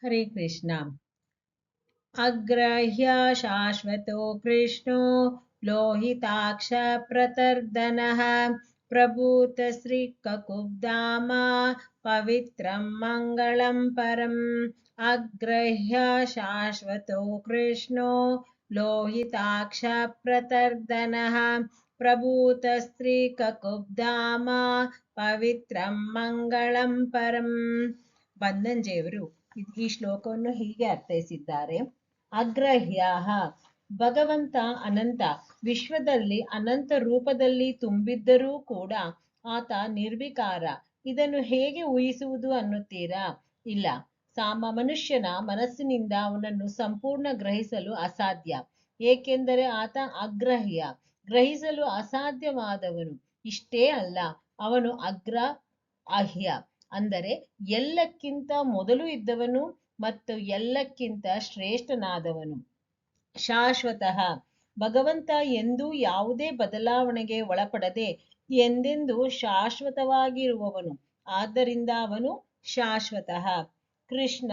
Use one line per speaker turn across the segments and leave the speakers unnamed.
हरे कृष्ण। अग्रह्य शाश्वतो कृष्णो लोहिताक्ष प्रतर्दनः प्रभूतश्रीककुब्धामा पवित्रं मङ्गलं परम्। अग्रह्य शाश्वतो कृष्णो लोहिताक्ष प्रतर्दनः प्रभूतस्त्रीककुब्धामा पवित्रं मङ्गलं परम्। ಬನ್ನಂಜೆಯವರು ಈ ಶ್ಲೋಕವನ್ನು ಹೀಗೆ ಅರ್ಥೈಸಿದ್ದಾರೆ. ಅಗ್ರಹ್ಯಾಹ, ಭಗವಂತ ಅನಂತ, ವಿಶ್ವದಲ್ಲಿ ಅನಂತ ರೂಪದಲ್ಲಿ ತುಂಬಿದ್ದರೂ ಕೂಡ ಆತ ನಿರ್ವಿಕಾರ. ಇದನ್ನು ಹೇಗೆ ಊಹಿಸುವುದು ಅನ್ನುತ್ತೀರಾ? ಇಲ್ಲ, ಮನುಷ್ಯನ ಮನಸ್ಸಿನಿಂದ ಅವನನ್ನು ಸಂಪೂರ್ಣ ಗ್ರಹಿಸಲು ಅಸಾಧ್ಯ. ಏಕೆಂದರೆ ಆತ ಅಗ್ರಹ್ಯ, ಗ್ರಹಿಸಲು ಅಸಾಧ್ಯವಾದವನು. ಇಷ್ಟೇ ಅಲ್ಲ, ಅವನು ಅಹ್ಯ, ಅಂದರೆ ಎಲ್ಲಕ್ಕಿಂತ ಮೊದಲು ಇದ್ದವನು ಮತ್ತು ಎಲ್ಲಕ್ಕಿಂತ ಶ್ರೇಷ್ಠನಾದವನು. ಶಾಶ್ವತಃ, ಭಗವಂತ ಎಂದೂ ಯಾವುದೇ ಬದಲಾವಣೆಗೆ ಒಳಪಡದೆ ಎಂದೆಂದೂ ಶಾಶ್ವತವಾಗಿರುವವನು. ಆದ್ದರಿಂದ ಅವನು ಶಾಶ್ವತಃ. ಕೃಷ್ಣ,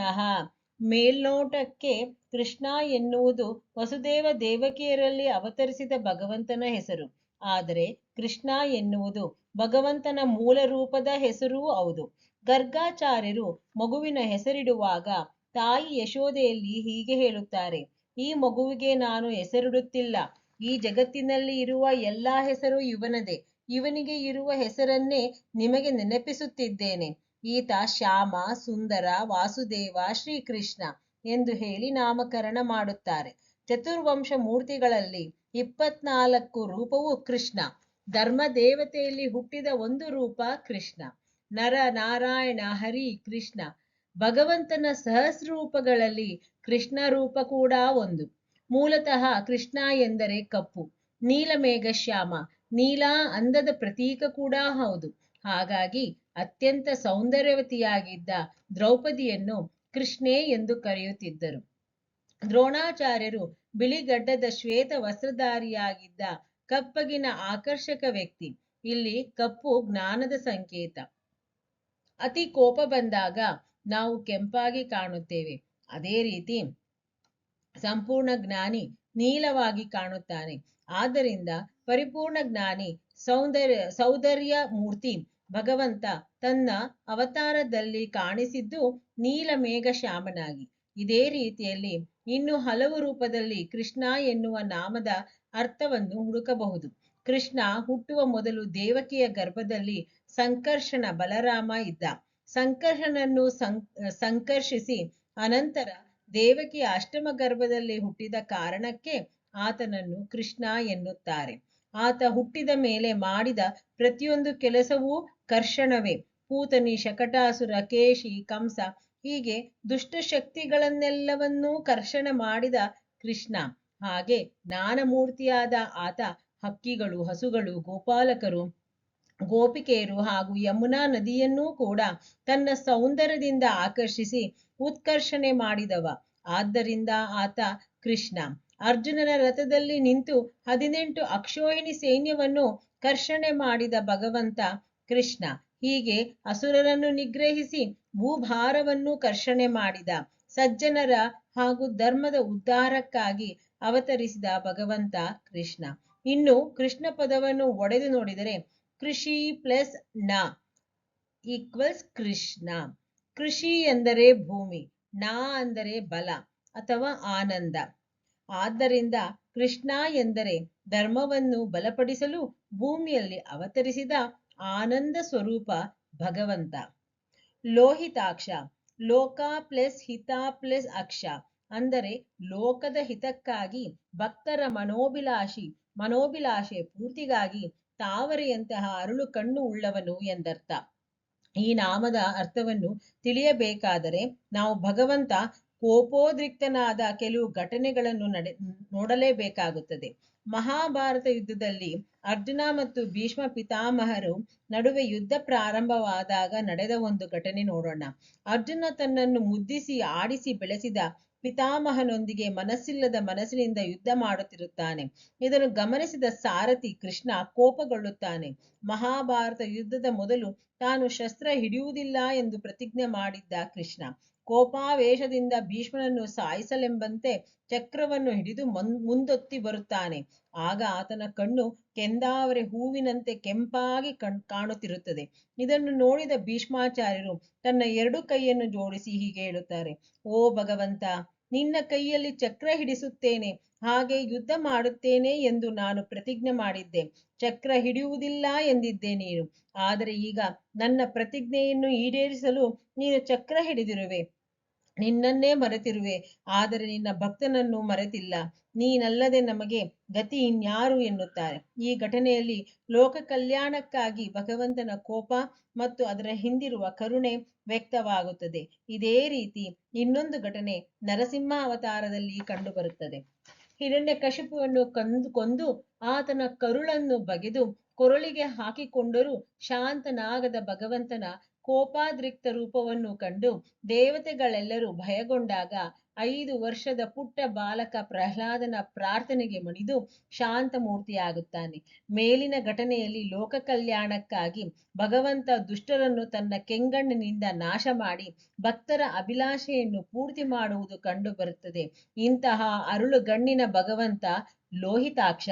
ಮೇಲ್ನೋಟಕ್ಕೆ ಕೃಷ್ಣ ಎನ್ನುವುದು ವಸುದೇವ ದೇವಕಿಯರಲ್ಲಿ ಅವತರಿಸಿದ ಭಗವಂತನ ಹೆಸರು. ಆದರೆ ಕೃಷ್ಣ ಎನ್ನುವುದು ಭಗವಂತನ ಮೂಲ ರೂಪದ ಹೆಸರೂ ಹೌದು. ಗರ್ಗಾಚಾರ್ಯರು ಮಗುವಿನ ಹೆಸರಿಡುವಾಗ ತಾಯಿ ಯಶೋದೆಯಲ್ಲಿ ಹೀಗೆ ಹೇಳುತ್ತಾರೆ: ಈ ಮಗುವಿಗೆ ನಾನು ಹೆಸರಿಡುತ್ತಿಲ್ಲ. ಈ ಜಗತ್ತಿನಲ್ಲಿ ಇರುವ ಎಲ್ಲಾ ಹೆಸರು ಇವನದೇ. ಇವನಿಗೆ ಇರುವ ಹೆಸರನ್ನೇ ನಿಮಗೆ ನೆನಪಿಸುತ್ತಿದ್ದೇನೆ. ಈತ ಶ್ಯಾಮ, ಸುಂದರ, ವಾಸುದೇವ, ಶ್ರೀಕೃಷ್ಣ ಎಂದು ಹೇಳಿ ನಾಮಕರಣ ಮಾಡುತ್ತಾರೆ. ಚತುರ್ವಂಶ ಮೂರ್ತಿಗಳಲ್ಲಿ 24 ರೂಪವೂ ಕೃಷ್ಣ. ಧರ್ಮ ದೇವತೆಯಲ್ಲಿ ಹುಟ್ಟಿದ ಒಂದು ರೂಪ ಕೃಷ್ಣ. ನರ, ನಾರಾಯಣ, ಹರಿ, ಕೃಷ್ಣ. ಭಗವಂತನ ಸಹಸ್ರರೂಪಗಳಲ್ಲಿ ಕೃಷ್ಣ ರೂಪ ಕೂಡ ಒಂದು. ಮೂಲತಃ ಕೃಷ್ಣ ಎಂದರೆ ಕಪ್ಪು, ನೀಲಮೇಘ ಶ್ಯಾಮ, ನೀಲ ಅಂದದ ಪ್ರತೀಕ ಕೂಡ ಹೌದು. ಹಾಗಾಗಿ ಅತ್ಯಂತ ಸೌಂದರ್ಯವತಿಯಾಗಿದ್ದ ದ್ರೌಪದಿಯನ್ನು ಕೃಷ್ಣೇ ಎಂದು ಕರೆಯುತ್ತಿದ್ದರು. ದ್ರೋಣಾಚಾರ್ಯರು ಬಿಳಿಗಡ್ಡದ ಶ್ವೇತ ವಸ್ತ್ರಧಾರಿಯಾಗಿದ್ದ ಕಪ್ಪಗಿನ ಆಕರ್ಷಕ ವ್ಯಕ್ತಿ. ಇಲ್ಲಿ ಕಪ್ಪು ಜ್ಞಾನದ ಸಂಕೇತ. ಅತಿ ಕೋಪ ಬಂದಾಗ ನಾವು ಕೆಂಪಾಗಿ ಕಾಣುತ್ತೇವೆ. ಅದೇ ರೀತಿ ಸಂಪೂರ್ಣ ಜ್ಞಾನಿ ನೀಲವಾಗಿ ಕಾಣುತ್ತಾನೆ. ಆದ್ದರಿಂದ ಪರಿಪೂರ್ಣ ಜ್ಞಾನಿ, ಸೌಂದರ್ಯ ಮೂರ್ತಿ ಭಗವಂತ ತನ್ನ ಅವತಾರದಲ್ಲಿ ಕಾಣಿಸಿದ್ದು ನೀಲಮೇಘ ಶ್ಯಾಮನಾಗಿ. ಇದೇ ರೀತಿಯಲ್ಲಿ ಇನ್ನು ಹಲವು ರೂಪದಲ್ಲಿ ಕೃಷ್ಣ ಎನ್ನುವ ನಾಮದ ಅರ್ಥವನ್ನು ಹುಡುಕಬಹುದು. ಕೃಷ್ಣ ಹುಟ್ಟುವ ಮೊದಲು ದೇವಕಿಯ ಗರ್ಭದಲ್ಲಿ ಸಂಕರ್ಷಣ ಬಲರಾಮ ಇದ್ದ. ಸಂಕರ್ಷಣನ್ನು ಸಂಕರ್ಷಿಸಿ ಅನಂತರ ದೇವಕಿಯ ಅಷ್ಟಮ ಗರ್ಭದಲ್ಲಿ ಹುಟ್ಟಿದ ಕಾರಣಕ್ಕೆ ಆತನನ್ನು ಕೃಷ್ಣ ಎನ್ನುತ್ತಾರೆ. ಆತ ಹುಟ್ಟಿದ ಮೇಲೆ ಮಾಡಿದ ಪ್ರತಿಯೊಂದು ಕೆಲಸವೂ ಕರ್ಷಣವೇ. ಪೂತನಿ, ಶಕಟಾಸುರ, ಕೇಶಿ, ಕಂಸ ಹೀಗೆ ದುಷ್ಟಶಕ್ತಿಗಳನ್ನೆಲ್ಲವನ್ನೂ ಕರ್ಷಣ ಮಾಡಿದ ಕೃಷ್ಣ. ಹಾಗೆ ಜ್ಞಾನಮೂರ್ತಿಯಾದ ಆತ ಹಕ್ಕಿಗಳು, ಹಸುಗಳು, ಗೋಪಾಲಕರು, ಗೋಪಿಕೆಯರು ಹಾಗೂ ಯಮುನಾ ನದಿಯನ್ನೂ ಕೂಡ ತನ್ನ ಸೌಂದರ್ಯದಿಂದ ಆಕರ್ಷಿಸಿ ಉತ್ಕರ್ಷಣೆ ಮಾಡಿದವ. ಆದ್ದರಿಂದ ಆತ ಕೃಷ್ಣ. ಅರ್ಜುನನ ರಥದಲ್ಲಿ ನಿಂತು 18 ಅಕ್ಷೋಹಿಣಿ ಸೈನ್ಯವನ್ನು ಕರ್ಷಣೆ ಮಾಡಿದ ಭಗವಂತ ಕೃಷ್ಣ. ಹೀಗೆ ಅಸುರರನ್ನು ನಿಗ್ರಹಿಸಿ ಭೂಭಾರವನ್ನು ಕರ್ಷಣೆ ಮಾಡಿದ ಸಜ್ಜನರ ಹಾಗೂ ಧರ್ಮದ ಉದ್ಧಾರಕ್ಕಾಗಿ ಅವತರಿಸಿದ ಭಗವಂತ ಕೃಷ್ಣ. ಇನ್ನು ಕೃಷ್ಣ ಪದವನ್ನು ಒಡೆದು ನೋಡಿದರೆ ಕೃಷಿ ಪ್ಲಸ್ ನ ಈಕ್ವಲ್ಸ್ ಕೃಷ್ಣ. ಕೃಷಿ ಎಂದರೆ ಭೂಮಿ, ನ ಅಂದರೆ ಬಲ ಅಥವಾ ಆನಂದ. ಆದ್ದರಿಂದ ಕೃಷ್ಣ ಎಂದರೆ ಧರ್ಮವನ್ನು ಬಲಪಡಿಸಲು ಭೂಮಿಯಲ್ಲಿ ಅವತರಿಸಿದ ಆನಂದ ಸ್ವರೂಪ ಭಗವಂತ. ಲೋಹಿತಾಕ್ಷ, ಲೋಕ ಪ್ಲಸ್ ಹಿತ ಪ್ಲಸ್ ಅಕ್ಷ ಅಂದರೆ ಲೋಕದ ಹಿತಕ್ಕಾಗಿ ಭಕ್ತರ ಮನೋಭಿಲಾಷೆ ಪೂರ್ತಿಗಾಗಿ ತಾವರೆಯಂತಹ ಅರಳು ಕಣ್ಣು ಉಳ್ಳವನು ಎಂದರ್ಥ. ಈ ನಾಮದ ಅರ್ಥವನ್ನು ತಿಳಿಯಬೇಕಾದರೆ ನಾವು ಭಗವಂತ ಕೋಪೋದ್ರಿಕ್ತನಾದ ಕೆಲವು ಘಟನೆಗಳನ್ನು ನೋಡಲೇಬೇಕಾಗುತ್ತದೆ. ಮಹಾಭಾರತ ಯುದ್ಧದಲ್ಲಿ ಅರ್ಜುನ ಮತ್ತು ಭೀಷ್ಮ ಪಿತಾಮಹರು ನಡುವೆ ಯುದ್ಧ ಪ್ರಾರಂಭವಾದಾಗ ನಡೆದ ಒಂದು ಘಟನೆ ನೋಡೋಣ. ಅರ್ಜುನ ತನ್ನನ್ನು ಮುದ್ದಿಸಿ ಆಡಿಸಿ ಬೆಳೆಸಿದ ಪಿತಾಮಹನೊಂದಿಗೆ ಮನಸ್ಸಿಲ್ಲದ ಮನಸ್ಸಿನಿಂದ ಯುದ್ಧ ಮಾಡುತ್ತಿರುತ್ತಾನೆ. ಇದನ್ನು ಗಮನಿಸಿದ ಸಾರಥಿ ಕೃಷ್ಣ ಕೋಪಗೊಳ್ಳುತ್ತಾನೆ. ಮಹಾಭಾರತ ಯುದ್ಧದ ಮೊದಲು ತಾನು ಶಸ್ತ್ರ ಹಿಡಿಯುವುದಿಲ್ಲ ಎಂದು ಪ್ರತಿಜ್ಞೆ ಮಾಡಿದ್ದ ಕೃಷ್ಣ ಕೋಪಾವೇಶದಿಂದ ಭೀಷ್ಮನನ್ನು ಸಾಯಿಸಲೆಂಬಂತೆ ಚಕ್ರವನ್ನು ಹಿಡಿದು ಮುಂದೊತ್ತಿ ಬರುತ್ತಾನೆ. ಆಗ ಆತನ ಕಣ್ಣು ಕೆಂದಾವರೆ ಹೂವಿನಂತೆ ಕೆಂಪಾಗಿ ಕಾಣುತ್ತಿರುತ್ತದೆ. ಇದನ್ನು ನೋಡಿದ ಭೀಷ್ಮಾಚಾರ್ಯರು ತನ್ನ ಎರಡು ಕೈಯನ್ನು ಜೋಡಿಸಿ ಹೀಗೆ ಹೇಳುತ್ತಾರೆ: ಓ ಭಗವಂತ, ನಿನ್ನ ಕೈಯಲ್ಲಿ ಚಕ್ರ ಹಿಡಿಸುತ್ತೇನೆ, ಹಾಗೆ ಯುದ್ಧ ಮಾಡುತ್ತೇನೆ ಎಂದು ನಾನು ಪ್ರತಿಜ್ಞೆ ಮಾಡಿದ್ದೆ. ಚಕ್ರ ಹಿಡಿಯುವುದಿಲ್ಲ ಎಂದಿದ್ದೆ ನೀನು. ಆದರೆ ಈಗ ನನ್ನ ಪ್ರತಿಜ್ಞೆಯನ್ನು ಈಡೇರಿಸಲು ನೀನು ಚಕ್ರ ಹಿಡಿದಿರುವೆ. ನಿನ್ನನ್ನೇ ಮರೆತಿರುವೆ, ಆದರೆ ನಿನ್ನ ಭಕ್ತನನ್ನು ಮರೆತಿಲ್ಲ. ನೀನಲ್ಲದೆ ನಮಗೆ ಗತಿ ಇನ್ಯಾರು ಎನ್ನುತ್ತಾರೆ. ಈ ಘಟನೆಯಲ್ಲಿ ಲೋಕ ಕಲ್ಯಾಣಕ್ಕಾಗಿ ಭಗವಂತನ ಕೋಪ ಮತ್ತು ಅದರ ಹಿಂದಿರುವ ಕರುಣೆ ವ್ಯಕ್ತವಾಗುತ್ತದೆ. ಇದೇ ರೀತಿ ಇನ್ನೊಂದು ಘಟನೆ ನರಸಿಂಹ ಅವತಾರದಲ್ಲಿ ಕಂಡುಬರುತ್ತದೆ. ಹಿರಣ್ಯಕಶಿಪುವನ್ನು ಕೊಂದು ಆತನ ಕರುಳನ್ನು ಬಗೆದು ಕೊರಳಿಗೆ ಹಾಕಿಕೊಂಡರೂ ಶಾಂತನಾಗದ ಭಗವಂತನ ಕೋಪಾದ್ರಿಕ್ತ ರೂಪವನ್ನು ಕಂಡು ದೇವತೆಗಳೆಲ್ಲರೂ ಭಯಗೊಂಡಾಗ 5 ವರ್ಷದ ಪುಟ್ಟ ಬಾಲಕ ಪ್ರಹ್ಲಾದನ ಪ್ರಾರ್ಥನೆಗೆ ಮಣಿದು ಶಾಂತ ಮೂರ್ತಿಯಾಗುತ್ತಾನೆ. ಮೇಲಿನ ಘಟನೆಯಲ್ಲಿ ಲೋಕ ಕಲ್ಯಾಣಕ್ಕಾಗಿ ಭಗವಂತ ದುಷ್ಟರನ್ನು ತನ್ನ ಕೆಂಗಣ್ಣಿನಿಂದ ನಾಶ ಮಾಡಿ ಭಕ್ತರ ಅಭಿಲಾಷೆಯನ್ನು ಪೂರ್ತಿ ಮಾಡುವುದು ಕಂಡು ಬರುತ್ತದೆ. ಇಂತಹ ಅರುಳುಗಣ್ಣಿನ ಭಗವಂತ ಲೋಹಿತಾಕ್ಷ.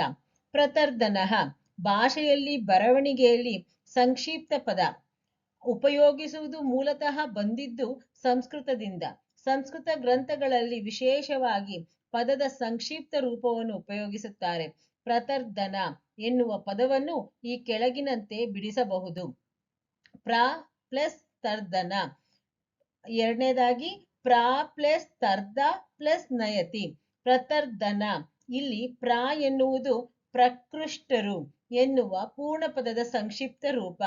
ಪ್ರತರ್ಧನಃ ಭಾಷೆಯಲ್ಲಿ ಬರವಣಿಗೆಯಲ್ಲಿ ಸಂಕ್ಷಿಪ್ತ ಪದ ಉಪಯೋಗಿಸುವುದು ಮೂಲತಃ ಬಂದಿದ್ದು ಸಂಸ್ಕೃತದಿಂದ. ಸಂಸ್ಕೃತ ಗ್ರಂಥಗಳಲ್ಲಿ ವಿಶೇಷವಾಗಿ ಪದದ ಸಂಕ್ಷಿಪ್ತ ರೂಪವನ್ನು ಉಪಯೋಗಿಸುತ್ತಾರೆ. ಪ್ರತರ್ಧನ ಎನ್ನುವ ಪದವನ್ನು ಈ ಕೆಳಗಿನಂತೆ ಬಿಡಿಸಬಹುದು: ಪ್ರ ಪ್ಲಸ್ ತರ್ಧನ, ಎರಡನೇದಾಗಿ ಪ್ರ ಪ್ಲಸ್ ತರ್ಧ ಪ್ಲಸ್ ನಯತಿ. ಪ್ರತರ್ಧನ. ಇಲ್ಲಿ ಪ್ರ ಎನ್ನುವುದು ಪ್ರಕೃಷ್ಟರು ಎನ್ನುವ ಪೂರ್ಣ ಪದದ ಸಂಕ್ಷಿಪ್ತ ರೂಪ.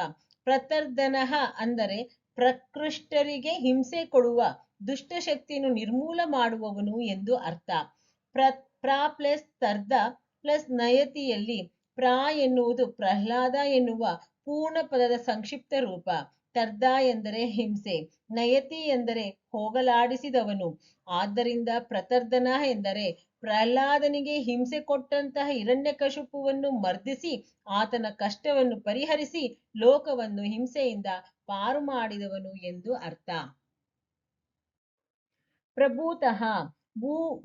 ಪ್ರತರ್ಧನಃ ಅಂದರೆ ಪ್ರಕೃಷ್ಟರಿಗೆ ಹಿಂಸೆ ಕೊಡುವ ದುಷ್ಟಶಕ್ತಿಯನ್ನು ನಿರ್ಮೂಲ ಮಾಡುವವನು ಎಂದು ಅರ್ಥ. ಪ್ರ ಪ್ಲಸ್ ತರ್ಧ ಪ್ಲಸ್ ನಯತಿಯಲ್ಲಿ ಪ್ರ ಎನ್ನುವುದು ಪ್ರಹ್ಲಾದ ಎನ್ನುವ ಪೂರ್ಣ ಪದದ ಸಂಕ್ಷಿಪ್ತ ರೂಪ. ತರ್ಧ ಎಂದರೆ ಹಿಂಸೆ, ನಯತಿ ಎಂದರೆ ಹೋಗಲಾಡಿಸಿದವನು. ಆದ್ದರಿಂದ ಪ್ರತರ್ಧನ ಎಂದರೆ ಪ್ರಹ್ಲಾದನಿಗೆ ಹಿಂಸೆ ಕೊಟ್ಟಂತಹ ಹಿರಣ್ಯಕಶಿಪುವನ್ನು ಮರ್ದಿಸಿ ಆತನ ಕಷ್ಟವನ್ನು ಪರಿಹರಿಸಿ ಲೋಕವನ್ನು ಹಿಂಸೆಯಿಂದ ಪಾರು ಮಾಡಿದವನು ಎಂದು ಅರ್ಥ. ಪ್ರಭೂತಃ.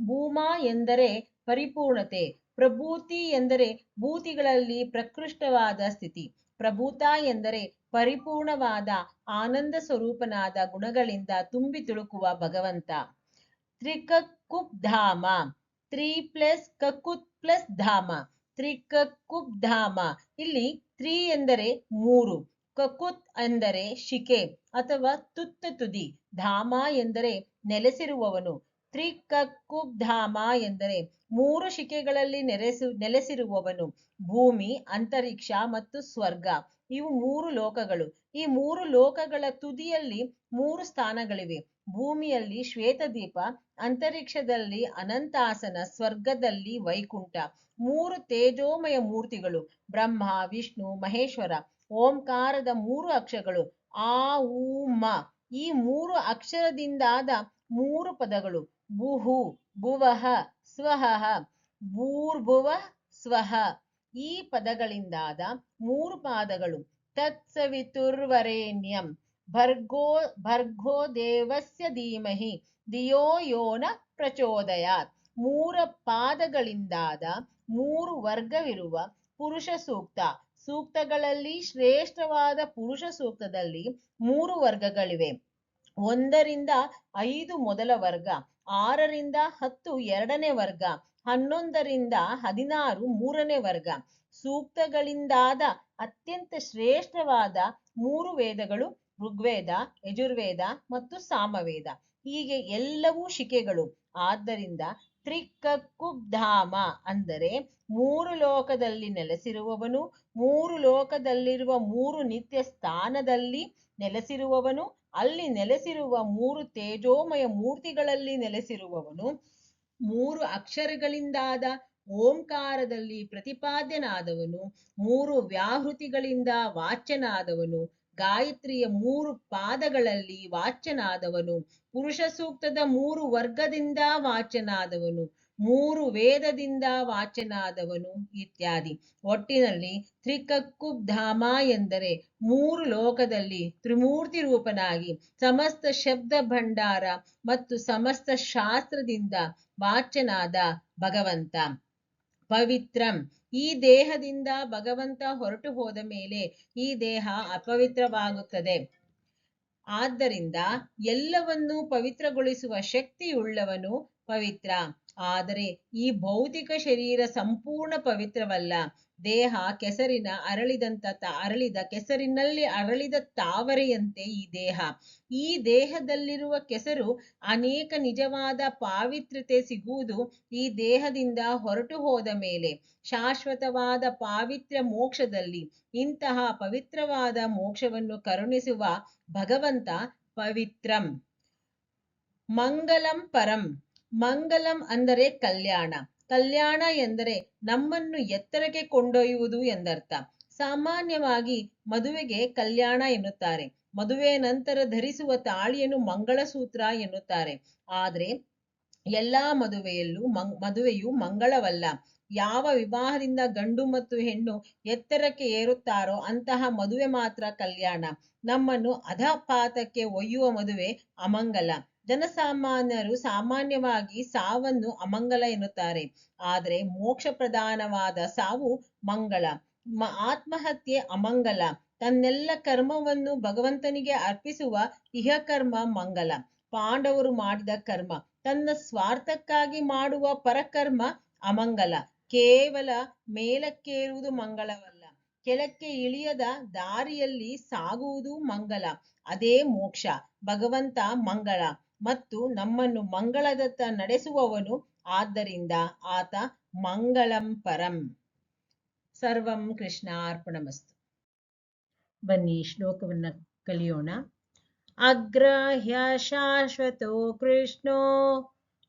ಭೂಮಾ ಎಂದರೆ ಪರಿಪೂರ್ಣತೆ. ಪ್ರಭೂತಿ ಎಂದರೆ ಭೂತಿಗಳಲ್ಲಿ ಪ್ರಕೃಷ್ಟವಾದ ಸ್ಥಿತಿ. ಪ್ರಭೂತ ಎಂದರೆ ಪರಿಪೂರ್ಣವಾದ ಆನಂದ ಸ್ವರೂಪನಾದ ಗುಣಗಳಿಂದ ತುಂಬಿ ತುಳುಕುವ ಭಗವಂತ. ತ್ರಿಕಕುಬ್ಧಾಮ. ತ್ರಿ ಪ್ಲಸ್ ಕಕುತ್ ಪ್ಲಸ್ ಧಾಮ. ತ್ರಿಕಕುಬ್ಧಾಮ. ಇಲ್ಲಿ ತ್ರಿ ಎಂದರೆ 3, ಕಕುತ್ ಎಂದರೆ ಶಿಖೆ ಅಥವಾ ತುತ್ತ ತುದಿ, ಧಾಮ ಎಂದರೆ ನೆಲೆಸಿರುವವನು. ತ್ರಿಕಕುಬ್ಧಾಮ ಎಂದರೆ 3 ಶಿಖೆಗಳಲ್ಲಿ ನೆಲೆಸಿರುವವನು. ಭೂಮಿ, ಅಂತರಿಕ್ಷ ಮತ್ತು ಸ್ವರ್ಗ ಇವು 3 ಲೋಕಗಳು. ಈ 3 ಲೋಕಗಳ ತುದಿಯಲ್ಲಿ 3 ಸ್ಥಾನಗಳಿವೆ. ಭೂಮಿಯಲ್ಲಿ ಶ್ವೇತದೀಪ, ಅಂತರಿಕ್ಷದಲ್ಲಿ ಅನಂತಾಸನ, ಸ್ವರ್ಗದಲ್ಲಿ ವೈಕುಂಠ. 3 ತೇಜೋಮಯ ಮೂರ್ತಿಗಳು: ಬ್ರಹ್ಮ, ವಿಷ್ಣು, ಮಹೇಶ್ವರ. ಓಂಕಾರದ 3 ಅಕ್ಷರಗಳು ಆ, ಉ, ಮ. ಈ 3 ಅಕ್ಷರದಿಂದಾದ 3 ಪದಗಳು: ಭುಹು, ಭುವಃ, ಸ್ವಹಃ, ಭೂರ್ಭುವ ಸ್ವಃ. ಈ ಪದಗಳಿಂದಾದ 3 ಪಾದಗಳು: ತತ್ಸವಿತುರ್ವರೇಣ್ಯಂ ಭರ್ಗೋ ದೇವಸ್ಯ ಧೀಮಹಿ ಧಿಯೋ ಯೋ ನ ಪ್ರಚೋದಯಾತ್. 3 ಪಾದಗಳಿಂದಾದ 3 ವರ್ಗವಿರುವ ಪುರುಷ ಸೂಕ್ತ. ಸೂಕ್ತಗಳಲ್ಲಿ ಶ್ರೇಷ್ಠವಾದ ಪುರುಷ ಸೂಕ್ತದಲ್ಲಿ 3 ವರ್ಗಗಳಿವೆ. 1 ರಿಂದ 5 ಮೊದಲ ವರ್ಗ, 6 ರಿಂದ 10 ಎರಡನೇ ವರ್ಗ, 11 ರಿಂದ 16 ಮೂರನೇ ವರ್ಗ. ಸೂಕ್ತಗಳಿಂದಾದ ಅತ್ಯಂತ ಶ್ರೇಷ್ಠವಾದ 3 ವೇದಗಳು ಋಗ್ವೇದ, ಯಜುರ್ವೇದ ಮತ್ತು ಸಾಮವೇದ. ಹೀಗೆ ಎಲ್ಲವೂ ಶಿಖೆಗಳು. ಆದ್ದರಿಂದ ತ್ರಿಕಕುಬ್ಧಾಮ ಅಂದರೆ 3 ಲೋಕದಲ್ಲಿ ನೆಲೆಸಿರುವವನು, 3 ಲೋಕದಲ್ಲಿರುವ 3 ನಿತ್ಯ ಸ್ಥಾನದಲ್ಲಿ ನೆಲೆಸಿರುವವನು, ಅಲ್ಲಿ ನೆಲೆಸಿರುವ 3 ತೇಜೋಮಯ ಮೂರ್ತಿಗಳಲ್ಲಿ ನೆಲೆಸಿರುವವನು, 3 ಅಕ್ಷರಗಳಿಂದಾದ ಓಂಕಾರದಲ್ಲಿ ಪ್ರತಿಪಾದ್ಯನಾದವನು, 3 ವ್ಯಾಹೃತಿಗಳಿಂದ ವಾಚ್ಯನಾದವನು, ಗಾಯತ್ರಿಯ 3 ಪಾದಗಳಲ್ಲಿ ವಾಚ್ಯನಾದವನು, ಪುರುಷ ಸೂಕ್ತದ 3 ವರ್ಗದಿಂದ ವಾಚ್ಯನಾದವನು, ಮೂರು ವೇದದಿಂದ ವಾಚನಾದವನು ಇತ್ಯಾದಿ. ಒಟ್ಟಿನಲ್ಲಿ ತ್ರಿಕಕ್ಕುಬ್ಧಾಮ ಎಂದರೆ ಮೂರು ಲೋಕದಲ್ಲಿ ತ್ರಿಮೂರ್ತಿ ರೂಪನಾಗಿ ಸಮಸ್ತ ಶಬ್ದ ಭಂಡಾರ ಮತ್ತು ಸಮಸ್ತ ಶಾಸ್ತ್ರದಿಂದ ವಾಚ್ಯನಾದ ಭಗವಂತ. ಪವಿತ್ರಂ, ಈ ದೇಹದಿಂದ ಭಗವಂತ ಹೊರಟು ಹೋದ ಮೇಲೆ ಈ ದೇಹ ಅಪವಿತ್ರವಾಗುತ್ತದೆ. ಆದ್ದರಿಂದ ಎಲ್ಲವನ್ನೂ ಪವಿತ್ರಗೊಳಿಸುವ ಶಕ್ತಿಯುಳ್ಳವನು ಪವಿತ್ರ. ಆದರೆ ಈ ಭೌತಿಕ ಶರೀರ ಸಂಪೂರ್ಣ ಪವಿತ್ರವಲ್ಲ. ದೇಹ ಕೆಸರಿನ ಅರಳಿದ ಕೆಸರಿನಲ್ಲಿ ಅರಳಿದ ತಾವರೆಯಂತೆ ಈ ದೇಹ. ಈ ದೇಹದಲ್ಲಿರುವ ಕೆಸರು ಅನೇಕ ನಿಜವಾದ ಪಾವಿತ್ರ್ಯತೆ ಸಿಗುವುದು ಈ ದೇಹದಿಂದ ಹೊರಟು ಹೋದ ಮೇಲೆ. ಶಾಶ್ವತವಾದ ಪಾವಿತ್ರ್ಯ ಮೋಕ್ಷದಲ್ಲಿ ಇಂತಹ ಪವಿತ್ರವಾದ ಮೋಕ್ಷವನ್ನು ಕರುಣಿಸುವ ಭಗವಂತ ಪವಿತ್ರಂ. ಮಂಗಲಂ ಪರಂ, ಮಂಗಲಂ ಅಂದರೆ ಕಲ್ಯಾಣ. ಕಲ್ಯಾಣ ಎಂದರೆ ನಮ್ಮನ್ನು ಎತ್ತರಕ್ಕೆ ಕೊಂಡೊಯ್ಯುವುದು ಎಂದರ್ಥ. ಸಾಮಾನ್ಯವಾಗಿ ಮದುವೆಗೆ ಕಲ್ಯಾಣ ಎನ್ನುತ್ತಾರೆ. ಮದುವೆ ನಂತರ ಧರಿಸುವ ತಾಳಿಯನ್ನು ಮಂಗಳಸೂತ್ರ ಎನ್ನುತ್ತಾರೆ. ಆದರೆ ಎಲ್ಲಾ ಮದುವೆಯು ಮಂಗಳವಲ್ಲ. ಯಾವ ವಿವಾಹದಿಂದ ಗಂಡು ಮತ್ತು ಹೆಣ್ಣು ಎತ್ತರಕ್ಕೆ ಏರುತ್ತಾರೋ ಅಂತಹ ಮದುವೆ ಮಾತ್ರ ಕಲ್ಯಾಣ. ನಮ್ಮನ್ನು ಅಧಪಾತಕ್ಕೆ ಒಯ್ಯುವ ಮದುವೆ ಅಮಂಗಲ. ಜನಸಾಮಾನ್ಯರು ಸಾಮಾನ್ಯವಾಗಿ ಸಾವನ್ನು ಅಮಂಗಲ ಎನ್ನುತ್ತಾರೆ. ಆದರೆ ಮೋಕ್ಷ ಪ್ರಧಾನವಾದ ಸಾವು ಮಂಗಳ. ಆತ್ಮಹತ್ಯೆ ಅಮಂಗಲ. ತನ್ನೆಲ್ಲ ಕರ್ಮವನ್ನು ಭಗವಂತನಿಗೆ ಅರ್ಪಿಸುವ ಇಹಕರ್ಮ ಮಂಗಲ. ಪಾಂಡವರು ಮಾಡಿದ ಕರ್ಮ, ತನ್ನ ಸ್ವಾರ್ಥಕ್ಕಾಗಿ ಮಾಡುವ ಪರಕರ್ಮ ಅಮಂಗಲ. ಕೇವಲ ಮೇಲಕ್ಕೇರುವುದು ಮಂಗಳವಲ್ಲ, ಕೆಳಕ್ಕೆ ಇಳಿಯದ ದಾರಿಯಲ್ಲಿ ಸಾಗುವುದು ಮಂಗಲ. ಅದೇ ಮೋಕ್ಷ. ಭಗವಂತ ಮಂಗಳ ಮತ್ತು ನಮ್ಮನ್ನು ಮಂಗಳದತ್ತ ನಡೆಸುವವನು. ಆದ್ದರಿಂದ ಆತ ಮಂಗಳಂ ಪರಂ. ಸರ್ವಂ ಕೃಷ್ಣಾರ್ಪಣಮಸ್ತು. ಬನ್ನಿ ಶ್ಲೋಕವನ್ನ ಕಲಿಯೋಣ. ಅಗ್ರಾಹ್ಯ ಶಾಶ್ವತೋ ಕೃಷ್ಣೋ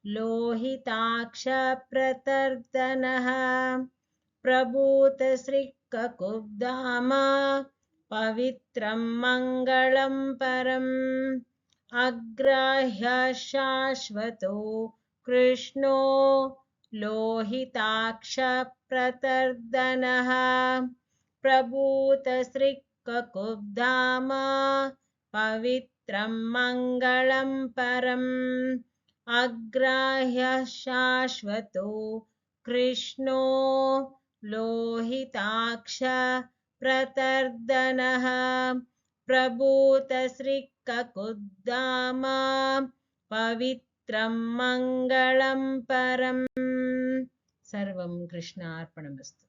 ಲೋಹಿತಾಕ್ಷ ಪ್ರತರ್ದನಃ ಪ್ರಭೂತ ಶ್ರೀಕಕುಬ್ಧಾಮ ಪವಿತ್ರಂ ಮಂಗಳಂ ಪರಂ. ಅಗ್ರಾಹ್ಯ ಶಾಶ್ವತೋ ಕೃಷ್ಣೋ ಲೋಹಿತಾಕ್ಷ ಪ್ರತರ್ದನಃ ಪ್ರಭೂತ ಶ್ರೀಕಕುಬ್ಧಾಮ ಪವಿತ್ರಂ ಮಂಗಳಂ ಪರಂ. ಅಗ್ರಾಹ್ಯ ಶಾಶ್ವತೋ ಕೃಷ್ಣೋ ಲೋಹಿತಾಕ್ಷ ಪ್ರತರ್ದನಃ ಪ್ರಭೂತ ಶ್ರೀಕಕುಬ್ಧಾಮ ಪವಿತ್ರಂ ಮಂಗಳಂ ಪರಂ. ಸರ್ವಂ ಕೃಷ್ಣಾರ್ಪಣಮಸ್ತು.